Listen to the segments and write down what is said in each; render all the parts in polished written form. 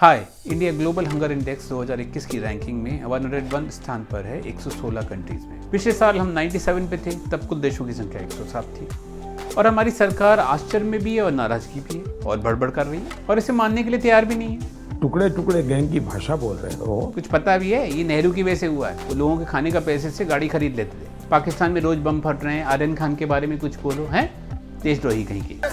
हाय, India global hunger index 2021 की ranking में 101 स्थान पर है 116 कंट्रीज में। पिछले साल हम 97 पे थे, तब कुल देशों की संख्या 107 थी। और हमारी सरकार आश्चर्य में भी है और नाराजगी भी है और बड़बड़ कर रही है और इसे मानने के लिए तैयार भी नहीं है। टुकड़े टुकड़े गैंग की भाषा बोल रहे हो। कुछ पता भी है, ये नेहरू की वजह से हुआ है। वो लोगों के खाने का पैसे से गाड़ी खरीद लेते थे। पाकिस्तान में रोज बम फट रहे हैं, आर्यन खान के बारे में कुछ बोलो, हैं देशद्रोही कहीं के।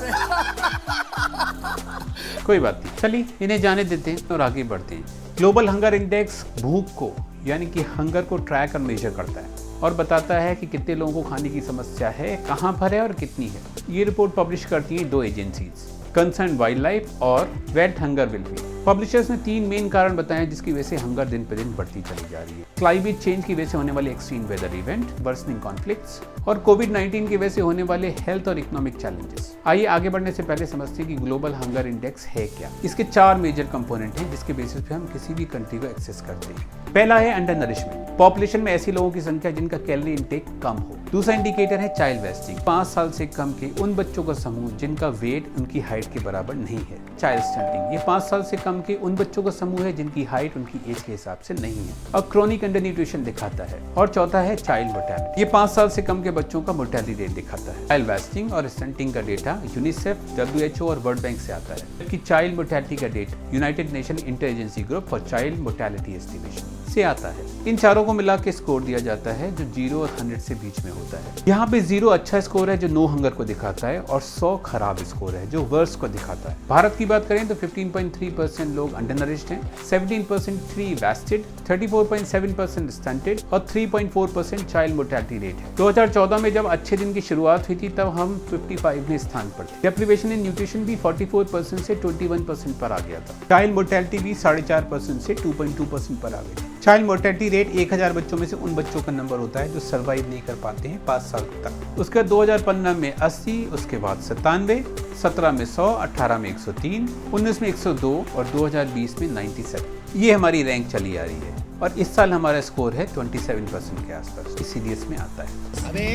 कोई बात नहीं, चलिए इन्हें जाने देते हैं और आगे बढ़ते हैं। ग्लोबल हंगर इंडेक्स भूख को यानी कि हंगर को ट्रैक और मेजर करता है और बताता है कि कितने लोगों को खाने की समस्या है, कहाँ पर है और कितनी है। ये रिपोर्ट पब्लिश करती हैं दो एजेंसीज, कंसर्न वाइल्ड लाइफ और वेल्थ हंगर वेलफेयर। पब्लिशर्स ने 3 मेन कारण बताए हैं जिसकी वजह से हंगर दिन पर दिन बढ़ती चली जा रही है। क्लाइमेट चेंज की वजह से होने वाले extreme weather event, worsening conflicts और कोविड-19 की वजह से होने वाले हेल्थ और इकोनॉमिक चैलेंजेस। आइए आगे बढ़ने से पहले समझते हैं कि ग्लोबल हंगर इंडेक्स है क्या। इसके 4 मेजर कंपोनेंट हैं जिसके बेसिस पे हम किसी भी कंट्री को एक्सेस करते हैं। पहला है अंडर नरिशमेंट, पॉपुलेशन में ऐसे लोगों की संख्या जिनका कैलोरी इंटेक कम हो। दूसरा इंडिकेटर है चाइल्ड वेस्टिंग, 5 साल से कम के उन बच्चों का समूह जिनका वेट उनकी हाइट के बराबर नहीं है। चाइल्ड स्टंटिंग, ये 5 साल से कम के उन बच्चों का समूह है जिनकी हाइट उनकी एज के हिसाब से नहीं है और क्रोनिक अंडर न्यूट्रिशन दिखाता है। और चौथा है चाइल्ड मोर्टेलिटी, ये 5 साल से कम के बच्चों का मोर्टेलिटी रेट दिखाता है। चाइल्ड वेस्टिंग और स्टंटिंग का डेटा यूनिसेफ, WHO और वर्ल्ड बैंक से आता है, जबकि चाइल्ड मोर्टेलिटी का data United nation inter agency group for child mortality estimation से आता है। इन चारों को मिला के स्कोर दिया जाता है जो 0 और 100 से बीच में होता है। यहाँ पे 0 अच्छा स्कोर है जो नो हंगर को दिखाता है और 100 खराब स्कोर है जो वर्स को दिखाता है। भारत की बात करें तो 15.3% लोग अंडरनरिश्ड हैं, 17% वेस्टेड, 34.7% स्टंटेड और 3.4% चाइल्ड मोर्टेलिटी रेट है। 2014 में जब अच्छे दिन की शुरुआत हुई थी तब हम 55वें स्थान पर थे। डेप्रिवेशन इन न्यूट्रिशन भी 44% से 21% पर आ गया था। चाइल्ड मोर्टेलिटी भी 4.5% से 2.2% पर आ गई। चाइल्ड मोर्टेलिटी रेट 1000 बच्चों में से उन बच्चों का नंबर होता है जो सर्वाइव नहीं कर पाते हैं 5 साल तक। उसके 2015 में 80, उसके बाद 97, 17 में 100, 18 में 103, 19 में 102 और 2020 में 97। ये हमारी रैंक चली आ रही है और इस साल हमारा स्कोर है 27% के आसपास। सीडीएस में आता है। अबे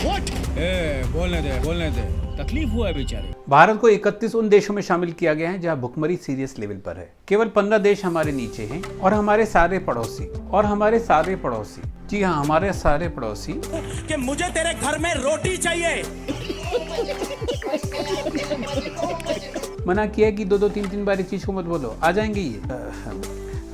उठ! बोलने दे, तकलीफ हुआ है बेचारे। भारत को 31 उन देशों में शामिल किया गया है जहां भुखमरी सीरियस लेवल पर है। केवल 15 देश हमारे नीचे हैं और हमारे सारे पड़ोसी जी हाँ, हमारे सारे पड़ोसी कि मुझे तेरे घर में रोटी चाहिए। मना किया कि 2-2, 3-3 बार इस चीज को मत बोलो, आ जाएंगे ये।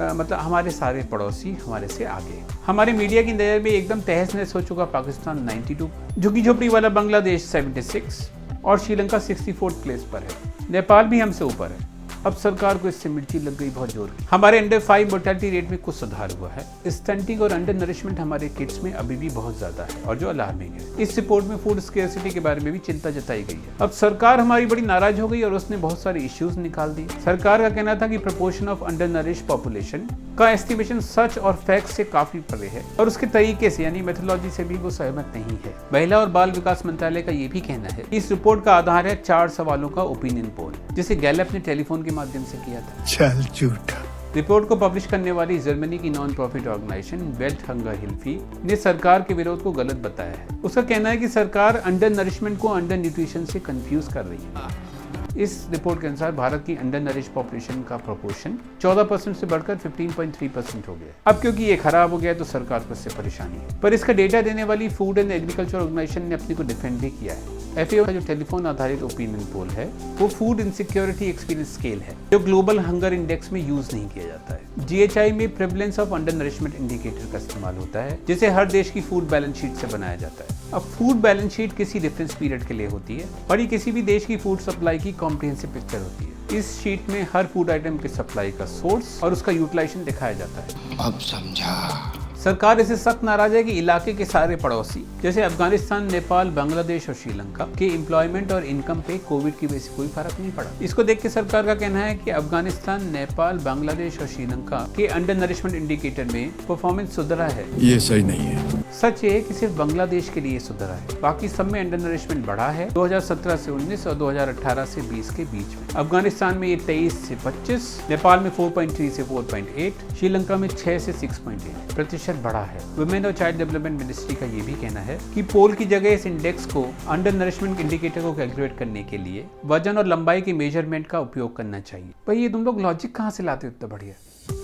मतलब हमारे सारे पड़ोसी हमारे से आगे। हमारे मीडिया की नज़र में एकदम तहस नहस हो चुका पाकिस्तान 92, झुग्गी झोपड़ी वाला बांग्लादेश 76 और श्रीलंका 64 प्लेस पर है। नेपाल भी हमसे ऊपर है। अब सरकार को इससे मिर्ची लग गई बहुत जोर की। हमारे अंडर 5 मोर्टेलिटी रेट में कुछ सुधार हुआ है। स्टंटिंग और अंडर नरिशमेंट हमारे किड्स में अभी भी बहुत ज्यादा है और जो अलार्मिंग है। इस रिपोर्ट में फूड स्केर्सिटी के बारे में भी चिंता जताई गई है। अब सरकार हमारी बड़ी नाराज हो गई और उसने बहुत सारे इश्यूज निकाल दिए। सरकार का कहना था कि proportion of under nourish population का एस्टिमेशन सच और फैक्ट से काफी परे है और उसके तरीके से यानी मेथोडोलॉजी से भी वो सहमत नहीं है। महिला और बाल विकास मंत्रालय का ये भी कहना है। इस रिपोर्ट का आधार है 4 सवालों का ओपिनियन पोल जिसे गैलप ने टेलीफोन के माध्यम से किया था। चल झूठा। रिपोर्ट को पब्लिश करने वाली जर्मनी की non profit organization Welthungerhilfe ने सरकार के विरोध को गलत बताया है। उसका कहना है कि सरकार अंडर नरिशमेंट को अंडर न्यूट्रिशन से कंफ्यूज कर रही है। इस रिपोर्ट के अनुसार भारत की अंडर नरिश पॉपुलेशन का प्रोपोर्शन 14% से बढ़कर 15.3% हो गया। अब क्योंकि ये खराब हो गया तो सरकार को इससे परेशानी है, पर इसका डेटा देने वाली फूड एंड एग्रीकल्चर ऑर्गेनाइजेशन ने अपने को डिफेंड भी किया है। FAO का जो टेलीफोन आधारित ओपिनियन पोल है वो फूड इनसिक्योरिटी एक्सपीरियंस स्केल है जो ग्लोबल हंगर इंडेक्स में यूज नहीं किया जाता है। GHI में prevalence of under nourishment indicator का इस्तेमाल होता है जिसे हर देश की फूड बैलेंस शीट से बनाया जाता है। अब फूड बैलेंस शीट किसी रेफरेंस पीरियड के लिए होती है और ये किसी भी देश की फूड सप्लाई की कॉम्प्रिहेंसिव पिक्चर होती है। इस शीट में हर फूड आइटम के सप्लाई का सोर्स और उसका यूटिलाइजेशन दिखाया जाता है। अब समझा। सरकार इससे सख्त नाराज है कि इलाके के सारे पड़ोसी जैसे अफगानिस्तान, नेपाल, बांग्लादेश और श्रीलंका के एम्प्लॉयमेंट और इनकम पे कोविड की वजह से कोई फर्क नहीं पड़ा। इसको देख के सरकार का कहना है कि अफगानिस्तान, नेपाल, बांग्लादेश और श्रीलंका के अंडर नरिशमेंट इंडिकेटर में परफॉर्मेंस सुधरा है। ये सही नहीं है। सच ये है कि सिर्फ बांग्लादेश के लिए सुधरा है, बाकी सब में अंडर नरिशमेंट बढ़ा है 2017 से 19 और 2018 से 20 के बीच में। अफगानिस्तान में ये 23 से 25, नेपाल में 4.3 से 4.8, श्रीलंका में 6 से 6.8 प्रतिशत बढ़ा है। वुमेन और चाइल्ड डेवलपमेंट मिनिस्ट्री का ये भी कहना है कि पोल की जगह इस इंडेक्स को अंडर नरिशमेंट इंडिकेटर को कैलकुलेट करने के लिए वजन और लंबाई के मेजरमेंट का उपयोग करना चाहिए। भाई ये तुम लोग लॉजिक कहाँ से लाते हो इतना बढ़िया?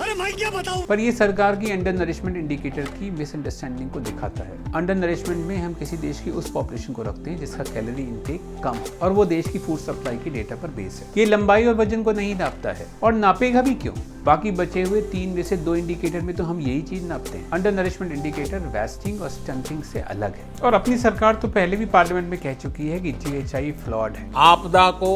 अरे मैं क्या बताऊं? पर ये सरकार की अंडर नरिशमेंट इंडिकेटर की मिसअंडरस्टैंडिंग को दिखाता है। अंडर नरिशमेंट में हम किसी देश की उस पॉपुलेशन को रखते हैं जिसका कैलोरी इंटेक कम और वो देश की फूड सप्लाई की डेटा पर बेस है। ये लंबाई और वजन को नहीं नापता है और नापेगा भी क्यों? बाकी बचे हुए 3 में से 2 इंडिकेटर में तो हम यही चीज नापते हैं। अंडर नरिशमेंट इंडिकेटर वेस्टिंग और स्टंटिंग से अलग है और अपनी सरकार तो पहले भी पार्लियामेंट में कह चुकी है कि GHI फ्लॉड है। आपदा को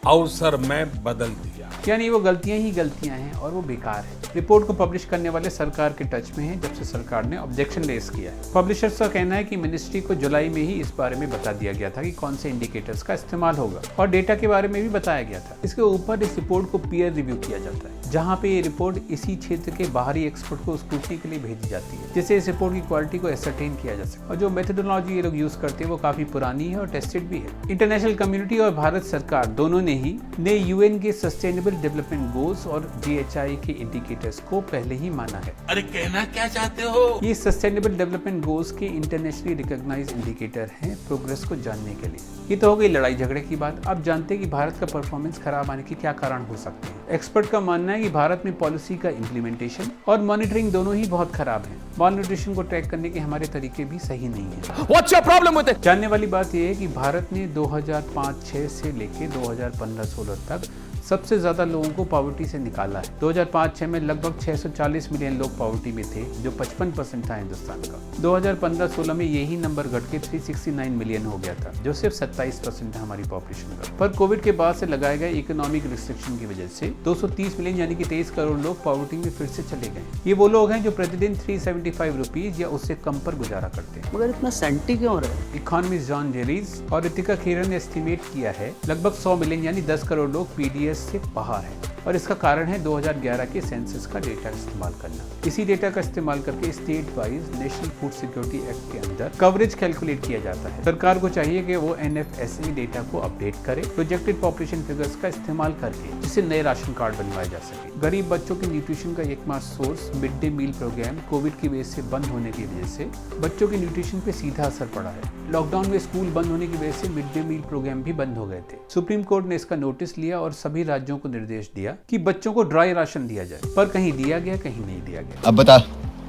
अवसर में बदल दिया, यानी वो गलतियां ही गलतियां हैं और वो बेकार है। रिपोर्ट को पब्लिश करने वाले सरकार के टच में है जब से सरकार ने ऑब्जेक्शन रेज किया है। पब्लिशर्स का कहना है कि मिनिस्ट्री को जुलाई में ही इस बारे में बता दिया गया था कि कौन से इंडिकेटर्स का इस्तेमाल होगा और डेटा के बारे में भी बताया गया था। इसके ऊपर इस रिपोर्ट को पीयर रिव्यू किया जाता है, जहाँ पे ये रिपोर्ट इसी क्षेत्र के बाहरी एक्सपर्ट को स्क्रूटनी के लिए भेजी जाती है, जिससे इस रिपोर्ट की क्वालिटी को एसरटेन किया जा सके। और जो मेथोडोलॉजी ये लोग यूज करते हैं वो काफी पुरानी है और टेस्टेड भी है। इंटरनेशनल कम्युनिटी और भारत सरकार दोनों ने UN के सस्टेनेबल डेवलपमेंट गोल्स और GHI के इंडिकेटर्स को पहले ही माना है। अरे कहना क्या चाहते हो? ये सस्टेनेबल डेवलपमेंट गोल्स के इंटरनेशनली रिकॉग्नाइज्ड इंडिकेटर हैं प्रोग्रेस को जानने के लिए। ये तो हो गई लड़ाई झगड़े की बात। अब जानते हैं कि भारत का परफॉर्मेंस खराब आने के क्या कारण हो सकते हैं। एक्सपर्ट का मानना है कि भारत में पॉलिसी का इम्प्लीमेंटेशन और मॉनिटरिंग दोनों ही बहुत खराब है। माल न्यूट्रिशन को ट्रैक करने के हमारे तरीके भी सही नहीं है। What's your problem with it? जानने वाली बात यह है कि भारत ने 2005-6 से लेकर 2015-16 तक सबसे ज्यादा लोगों को पॉवर्टी से निकाला है। 2005-6 में लगभग 640 मिलियन लोग पॉवर्टी में थे, जो 55% था हिंदुस्तान का। 2015-16 में यही नंबर घट के 369 मिलियन हो गया था, जो सिर्फ 27% है हमारी पॉपुलेशन का। पर कोविड के बाद से लगाए गए इकोनॉमिक रिस्ट्रिक्शन की वजह से 230 मिलियन यानी कि 23 करोड़ लोग पॉवर्टी में फिर से चले गए। ये वो लोग हैं जो प्रतिदिन 375 रुपीज या उससे कम पर गुजारा करते हैं। मगर इतना सेंटी क्यों रहे? इकोनॉमिस्ट जॉन जेरीज और रितिका खेरन ने एस्टिमेट किया है लगभग 100 मिलियन यानी 10 करोड़ लोग PDS से बाहर है और इसका कारण है 2011 के सेंसस का डेटा इस्तेमाल करना। इसी डेटा का इस्तेमाल करके state wise national food security act के अंदर कवरेज कैलकुलेट किया जाता है। सरकार को चाहिए कि वो NFSA डेटा को अपडेट करे प्रोजेक्टेड पॉपुलेशन फिगर्स का इस्तेमाल करके, जिससे नए राशन कार्ड बनवाए जा सके। गरीब बच्चों के न्यूट्रिशन का एकमात्र source mid day meal program covid की वजह से बंद होने की वजह से बच्चों के न्यूट्रिशन पे सीधा असर पड़ा है। लॉकडाउन में स्कूल बंद होने की वजह से मिड डे मील प्रोग्राम भी बंद हो गए थे। सुप्रीम कोर्ट ने इसका नोटिस लिया और सभी राज्यों को निर्देश दिया कि बच्चों को ड्राई राशन दिया जाए, पर कहीं दिया गया कहीं नहीं दिया गया। अब बता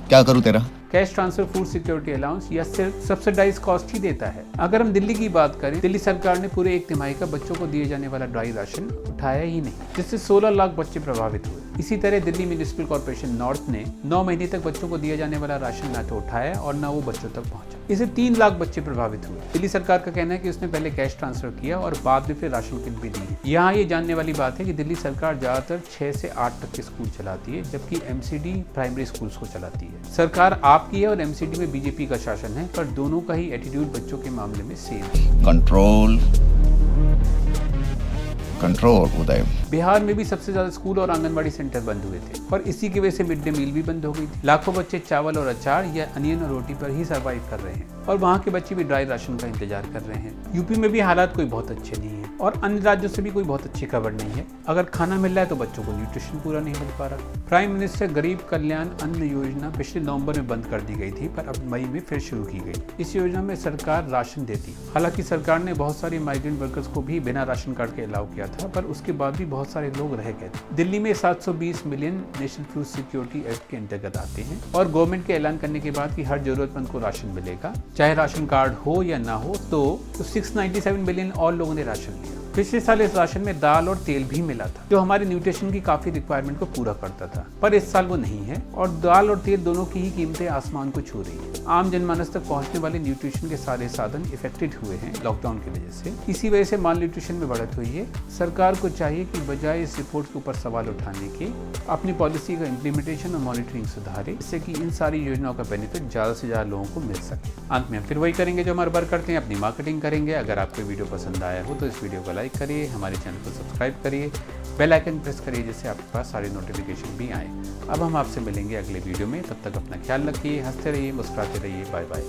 क्या करूं तेरा? Cash transfer food security allowance या सिर्फ सब्सिडाइज कॉस्ट ही देता है। अगर हम दिल्ली की बात करें, दिल्ली सरकार ने पूरे 1 तिमाही का बच्चों को दिए जाने वाला ड्राई राशन उठाया ही नहीं, जिससे 16 लाख बच्चे प्रभावित हुए। इसी तरह दिल्ली म्युनिसिपल कॉर्पोरेशन नॉर्थ ने 9 महीने तक बच्चों को दिए जाने वाला राशन न तो उठाया और न वो बच्चों तक पहुंचा। इससे 3 लाख बच्चे प्रभावित हुए। दिल्ली सरकार का कहना है कि उसने पहले कैश ट्रांसफर किया और बाद में फिर राशन किट भी दी। यहाँ ये जानने वाली बात है कि दिल्ली सरकार ज्यादातर 6 से 8 तक के स्कूल चलाती है, जबकि MCD प्राइमरी स्कूल्स को चलाती है। सरकार आपकी है और MCD में BJP का शासन है, पर दोनों का ही एटीट्यूड बच्चों के मामले में सेम है। कंट्रोल कंट्रोल उदय। बिहार में भी सबसे ज्यादा स्कूल और आंगनबाड़ी सेंटर बंद हुए थे और इसी की वजह से मिड डे मील भी बंद हो गई थी। लाखों बच्चे चावल और अचार या अनियन और रोटी पर ही सर्वाइव कर रहे हैं और वहाँ के बच्चे भी ड्राई राशन का इंतजार कर रहे हैं। यूपी में भी हालात कोई बहुत अच्छे नहीं है और अन्य राज्यों से भी कोई बहुत अच्छी खबर नहीं है। अगर खाना मिल रहा है तो बच्चों को न्यूट्रिशन पूरा नहीं मिल पा रहा। प्राइम मिनिस्टर गरीब कल्याण अन्न योजना पिछले नवंबर में बंद कर दी गई थी, पर अब मई में फिर शुरू की गई। इस योजना में सरकार राशन देती। हालांकि सरकार ने बहुत सारे माइग्रेंट वर्कर्स को भी बिना राशन कार्ड के अलाउ किया था, पर उसके बाद भी बहुत सारे लोग रह गए थे। दिल्ली में 720 million national food security act के अंतर्गत आते हैं और गवर्नमेंट के ऐलान करने के बाद कि हर जरूरतमंद को राशन मिलेगा, चाहे राशन कार्ड हो या ना हो, तो 697 मिलियन और लोगों ने राशन लिया। पिछले साल इस राशन में दाल और तेल भी मिला था, जो हमारे न्यूट्रिशन की काफी रिक्वायरमेंट को पूरा करता था, पर इस साल वो नहीं है और दाल और तेल दोनों की ही कीमतें आसमान को छू रही है। आम जनमानस तक पहुंचने वाले न्यूट्रिशन के सारे साधन इफेक्टेड हुए हैं लॉकडाउन की वजह से। इसी वजह से माल न्यूट्रिशन में बढ़त हुई है। सरकार को चाहिए कि बजाय इस रिपोर्ट के ऊपर सवाल उठाने के, अपनी पॉलिसी का इम्प्लीमेंटेशन और मॉनिटरिंग सुधारे, जिससे कि इन सारी योजनाओं का बेनिफिट ज्यादा से ज्यादा लोगों को मिल सके। अंत में हम फिर वही करेंगे जो हम हर बार करते हैं, अपनी मार्केटिंग करेंगे। अगर आपको वीडियो पसंद आया हो तो इस वीडियो को लाइक करिए, हमारे चैनल को सब्सक्राइब करिए बेल आइकन प्रेस करिए जिससे आपके पास सारी नोटिफिकेशन भी आए। अब हम आपसे मिलेंगे अगले वीडियो में, तब तक अपना ख्याल रखिए, हंसते रहिए, मुस्कुराते रहिए। Bye bye.